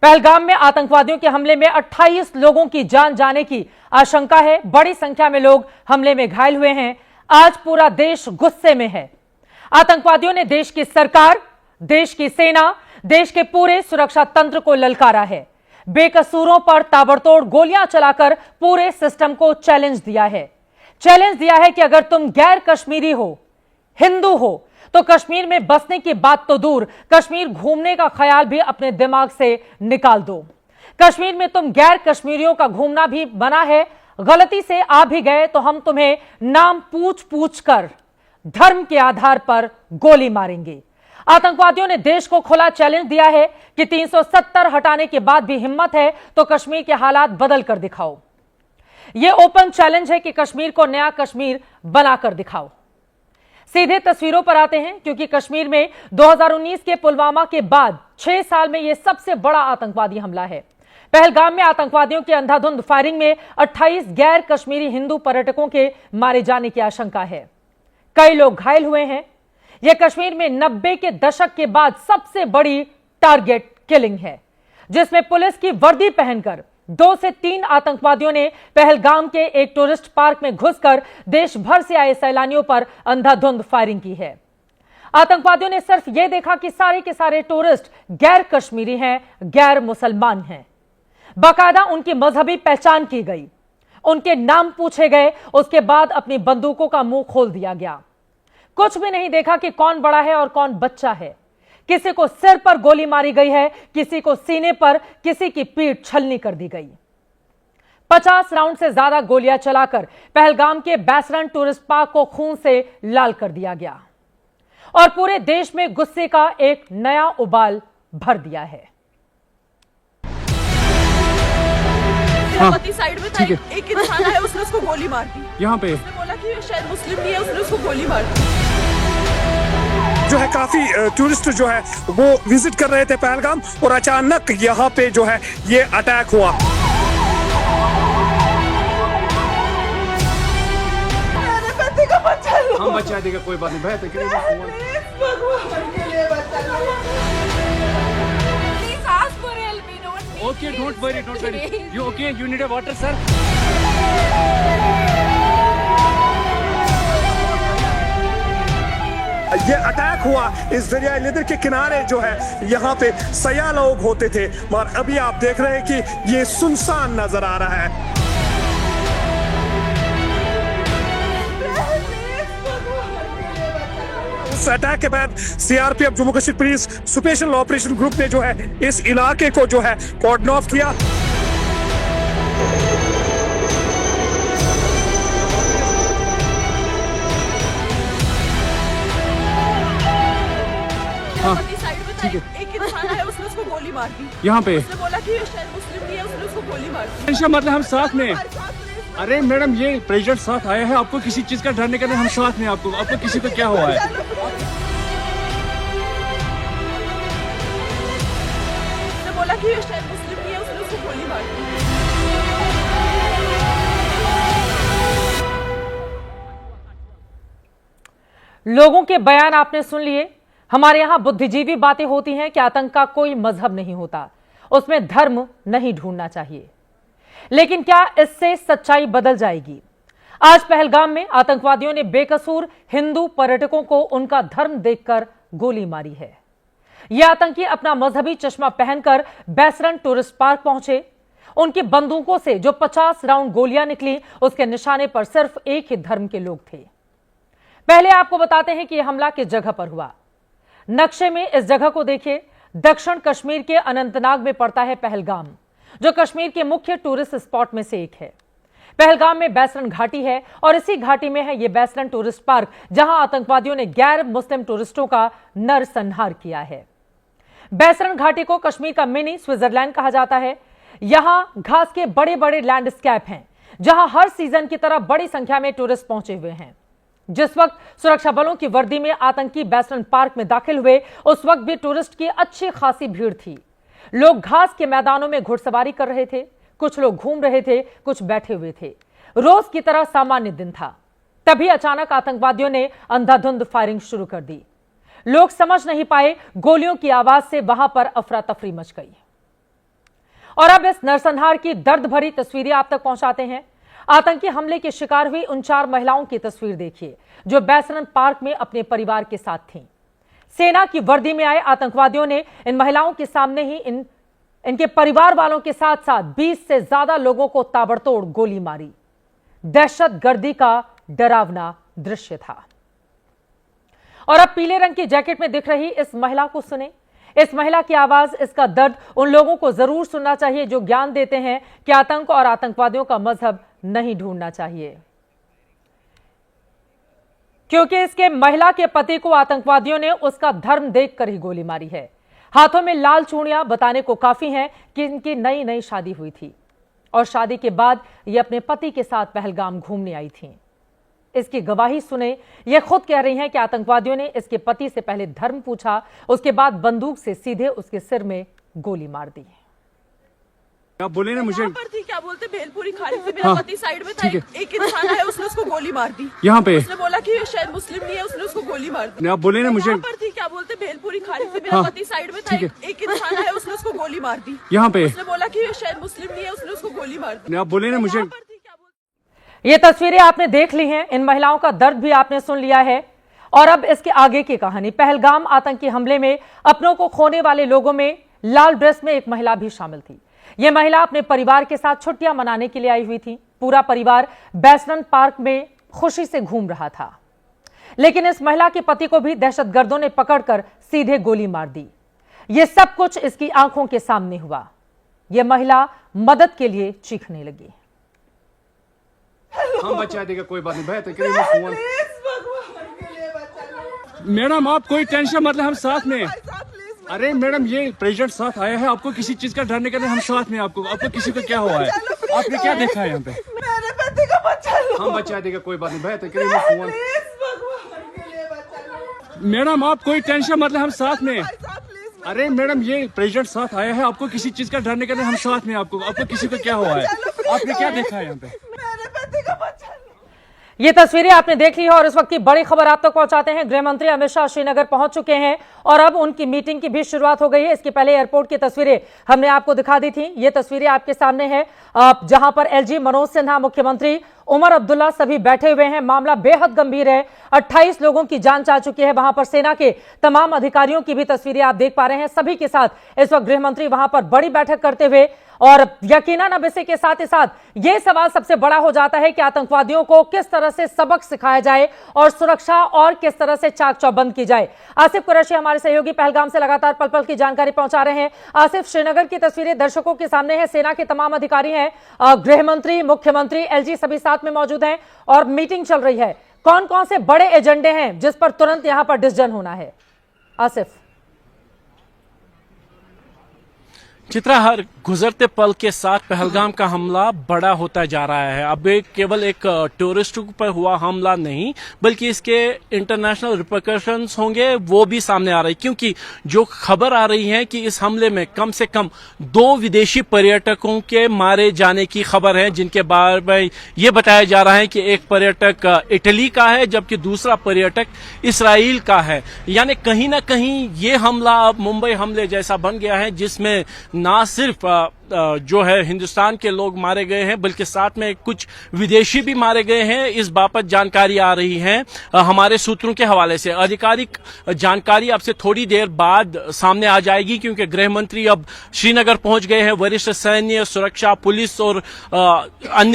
पहलगाम में आतंकवादियों के हमले में 28 लोगों की जान जाने की आशंका है। बड़ी संख्या में लोग हमले में घायल हुए हैं। आज पूरा देश गुस्से में है। आतंकवादियों ने देश की सरकार, देश की सेना, देश के पूरे सुरक्षा तंत्र को ललकारा है। बेकसूरों पर ताबड़तोड़ गोलियां चलाकर पूरे सिस्टम को चैलेंज दिया है। चैलेंज दिया है कि अगर तुम गैर कश्मीरी हो, हिंदू हो, तो कश्मीर में बसने की बात तो दूर, कश्मीर घूमने का ख्याल भी अपने दिमाग से निकाल दो। कश्मीर में तुम गैर कश्मीरियों का घूमना भी मना है। गलती से आ भी गए तो हम तुम्हें नाम पूछ पूछ कर धर्म के आधार पर गोली मारेंगे। आतंकवादियों ने देश को खुला चैलेंज दिया है कि 370 हटाने के बाद भी हिम्मत है तो कश्मीर के हालात बदल कर दिखाओ। यह ओपन चैलेंज है कि कश्मीर को नया कश्मीर बनाकर दिखाओ। सीधे तस्वीरों पर आते हैं, क्योंकि कश्मीर में 2019 के पुलवामा के बाद 6 साल में यह सबसे बड़ा आतंकवादी हमला है। पहलगाम में आतंकवादियों की अंधाधुंध फायरिंग में 28 गैर कश्मीरी हिंदू पर्यटकों के मारे जाने की आशंका है। कई लोग घायल हुए हैं। यह कश्मीर में 90 के दशक के बाद सबसे बड़ी टारगेट किलिंग है, जिसमें पुलिस की वर्दी पहनकर 2 से 3 आतंकवादियों ने पहलगाम के एक टूरिस्ट पार्क में घुसकर देश भर से आए सैलानियों पर अंधाधुंध फायरिंग की है। आतंकवादियों ने सिर्फ यह देखा कि सारे के सारे टूरिस्ट गैर कश्मीरी हैं, गैर मुसलमान हैं। बाकायदा उनकी मजहबी पहचान की गई, उनके नाम पूछे गए। उसके बाद अपनी बंदूकों का मुंह खोल दिया गया। कुछ भी नहीं देखा कि कौन बड़ा है और कौन बच्चा है। किसी को सिर पर गोली मारी गई है, किसी को सीने पर, किसी की पीठ छलनी कर दी गई। 50 राउंड से ज्यादा गोलियां चलाकर पहलगाम के बैसरन टूरिस्ट पार्क को खून से लाल कर दिया गया और पूरे देश में गुस्से का एक नया उबाल भर दिया है। साइड में था एक इंसान है, उसने उसको गोली मार दी। यहाँ पे उसने बोला कि शायद मुस्लिम नहीं है, उसने उसको गोली मार दी। जो है काफी टूरिस्ट जो है वो विजिट कर रहे थे पहलगाम, और अचानक यहाँ पे जो है ये अटैक हुआ। मेरे पति को बचा लो। हम बचा देगा, कोई बात नहीं भाई। भगवान के लिए बचा लो। Okay, don't worry, don't worry. You okay? You need a water, sir? ये अटैक हुआ इस दरिया लिदर के किनारे जो है यहाँ पे सया लोग होते थे, और अभी आप देख रहे हैं कि ये सुनसान नजर आ रहा है। इस अटैक के बाद CRPF Jammu Kashmir police special operation group ने जो है इस इलाके को जो है कॉर्डन ऑफ किया। साइड में था एक इंसान है, उसने उसको गोली मार दी। यहाँ पे उसने बोला कि शायद मुस्लिम नहीं है, उसने उसको गोली मार दी। ऐसा मतलब हम साथ में। अरे मैडम, ये प्रेसिडेंट साथ आया है, आपको किसी चीज का डरने का नहीं। हम साथ में, आपको किसी को क्या हुआ है? उसने बोला कि शायद मुस्लिम नहीं है, उसने उसको गोली मार दी। लोगों के बयान आपने सुन लिए। हमारे यहां बुद्धिजीवी बातें होती हैं कि आतंक का कोई मजहब नहीं होता, उसमें धर्म नहीं ढूंढना चाहिए। लेकिन क्या इससे सच्चाई बदल जाएगी? आज पहलगाम में आतंकवादियों ने बेकसूर हिंदू पर्यटकों को उनका धर्म देखकर गोली मारी है। ये आतंकी अपना मजहबी चश्मा पहनकर बैसरन टूरिस्ट पार्क पहुंचे। उनकी बंदूकों से जो 50 राउंड गोलियां निकली, उसके निशाने पर सिर्फ एक ही धर्म के लोग थे। पहले आपको बताते हैं कि यह हमला किस जगह पर हुआ। नक्शे में इस जगह को देखिए। दक्षिण कश्मीर के अनंतनाग में पड़ता है पहलगाम, जो कश्मीर के मुख्य टूरिस्ट स्पॉट में से एक है। पहलगाम में बैसरन घाटी है और इसी घाटी में है यह बैसरन टूरिस्ट पार्क, जहां आतंकवादियों ने गैर मुस्लिम टूरिस्टों का नरसंहार किया है। बैसरन घाटी को कश्मीर का मिनी स्विट्जरलैंड कहा जाता है। यहां घास के बड़े बड़े लैंडस्केप हैं, जहां हर सीजन की तरह बड़ी संख्या में टूरिस्ट पहुंचे हुए हैं। जिस वक्त सुरक्षा बलों की वर्दी में आतंकी बैसरन पार्क में दाखिल हुए, उस वक्त भी टूरिस्ट की अच्छी खासी भीड़ थी। लोग घास के मैदानों में घुड़सवारी कर रहे थे, कुछ लोग घूम रहे थे, कुछ बैठे हुए थे। रोज की तरह सामान्य दिन था। तभी अचानक आतंकवादियों ने अंधाधुंध फायरिंग शुरू कर दी। लोग समझ नहीं पाए, गोलियों की आवाज से वहां पर अफरा तफरी मच गई। और अब इस नरसंहार की दर्द भरी तस्वीरें आप तक पहुंचाते हैं। आतंकी हमले की शिकार हुई उन 4 महिलाओं की तस्वीर देखिए जो बैसरन पार्क में अपने परिवार के साथ थीं। सेना की वर्दी में आए आतंकवादियों ने इन महिलाओं के सामने ही इनके परिवार वालों के साथ साथ 20 से ज्यादा लोगों को ताबड़तोड़ गोली मारी। दहशतगर्दी का डरावना दृश्य था। और अब पीले रंग की जैकेट में दिख रही इस महिला को सुने। इस महिला की आवाज, इसका दर्द उन लोगों को जरूर सुनना चाहिए जो ज्ञान देते हैं कि आतंक और आतंकवादियों का मजहब नहीं ढूंढना चाहिए, क्योंकि इसके महिला के पति को आतंकवादियों ने उसका धर्म देखकर ही गोली मारी है। हाथों में लाल चूड़ियां बताने को काफी हैं कि इनकी नई नई शादी हुई थी और शादी के बाद ये अपने पति के साथ पहलगाम घूमने आई थीं। इसकी गवाही सुने। ये खुद कह रही हैं कि आतंकवादियों ने इसके पति से पहले धर्म पूछा, उसके बाद बंदूक से सीधे उसके सिर में गोली मार दी। आप बोले ना मुझे यहाँ पर थी, क्या बोलते, भेलपुरी खा रही थी, मेरा पति साइड में था, एक इंसान है, उसने उसको गोली मार दी। यहाँ पे उसने बोला कि ये शायद मुस्लिम नहीं है, उसने उसको गोली मार दी। आप बोले ना मुझे यहाँ पर थी, क्या बोलते, भेलपुरी खा रही थी, मेरा पति साइड में था, एक इंसान है, उसने उसको गोली मार दी। यहाँ पे उसने बोला कि ये शायद मुस्लिम नहीं है, उसने उसको गोली मार दी। आप बोले ना मुझे ये तस्वीरें आपने देख ली हैं, इन महिलाओं का दर्द भी आपने सुन लिया है। और अब इसके आगे की कहानी। पहलगाम आतंकी हमले में अपनों को खोने वाले लोगों में लाल ड्रेस में एक महिला भी शामिल थी। यह महिला अपने परिवार के साथ छुट्टियां मनाने के लिए आई हुई थी। पूरा परिवार बैसरन पार्क में खुशी से घूम रहा था, लेकिन इस महिला के पति को भी दहशतगर्दों ने पकड़कर सीधे गोली मार दी। यह सब कुछ इसकी आंखों के सामने हुआ। यह महिला मदद के लिए चीखने लगी। हम बचा देगा, कोई बात नहीं, बेहतर करेंगे फोन। मैडम आप कोई टेंशन मतलब, हम साथ में। अरे मैडम ये प्रेसिडेंट साथ आया है, आपको किसी चीज का डरने का नहीं, हम साथ में। आपको किसी को क्या हुआ है? आपने क्या देखा है यहाँ पे? मेरे पति को बचा लो। हम बचा देगा, कोई बात नहीं, बेहतर करेंगे फोन। मैडम आप कोई टेंशन मतलब, हम साथ में। अरे मैडम ये प्रेसिडेंट साथ आया है, आपको किसी चीज का डरने का नहीं, हम साथ में। आपको किसी को क्या हुआ है? आपने क्या देखा है यहाँ पे? ये तस्वीरें आपने देख ली है और इस वक्त की बड़ी खबर आप तक पहुंचाते हैं। गृह मंत्री अमित शाह श्रीनगर पहुंच चुके हैं और अब उनकी मीटिंग की भी शुरुआत हो गई है। इसके पहले एयरपोर्ट की तस्वीरें हमने आपको दिखा दी थी। ये तस्वीरें आपके सामने है, जहां पर एलजी मनोज सिन्हा, मुख्यमंत्री उमर अब्दुल्ला सभी बैठे हुए हैं। मामला बेहद गंभीर है। 28 लोगों की जान जा चुकी है। वहां पर सेना के तमाम अधिकारियों की भी तस्वीरें आप देख पा रहे हैं। सभी के साथ इस वक्त गृह मंत्री वहां पर बड़ी बैठक करते हुए, और यकीनन अब इसी के साथ ही साथ यह सवाल सबसे बड़ा हो जाता है कि आतंकवादियों को किस तरह से सबक सिखाया जाए और सुरक्षा और किस तरह से चाक चौबंद की जाए। आसिफ कुरैशी हमारे सहयोगी पहलगाम से लगातार पल पल की जानकारी पहुंचा रहे हैं। आसिफ, श्रीनगर की तस्वीरें दर्शकों के सामने है। सेना के तमाम अधिकारी हैं, गृह मंत्री, मुख्यमंत्री, एलजी सभी साथ में मौजूद हैं और मीटिंग चल रही है। कौन कौन से बड़े एजेंडे हैं जिस पर तुरंत यहां पर डिसीजन होना है? आसिफ। चित्रा, हर गुजरते पल के साथ पहलगाम का हमला बड़ा होता जा रहा है। अब केवल एक टूरिस्ट पर हुआ हमला नहीं, बल्कि इसके इंटरनेशनल रिपरकशंस होंगे, वो भी सामने आ रही, क्योंकि जो खबर आ रही है कि इस हमले में कम से कम 2 विदेशी पर्यटकों के मारे जाने की खबर है, जिनके बारे में ये बताया जा रहा है कि एक पर्यटक इटली का है जबकि दूसरा पर्यटक इसराइल का है। यानी कहीं ना कहीं ये हमला अब मुंबई हमले जैसा बन गया है, जिसमें ना सिर्फ जो है हिंदुस्तान के लोग मारे गए हैं, बल्कि साथ में कुछ विदेशी भी मारे गए हैं। इस बाबत जानकारी आ रही है हमारे सूत्रों के हवाले से। आधिकारिक जानकारी अब से थोड़ी देर बाद सामने आ जाएगी, क्योंकि गृह मंत्री अब श्रीनगर पहुंच गए हैं। वरिष्ठ सैन्य, सुरक्षा, पुलिस और अन्य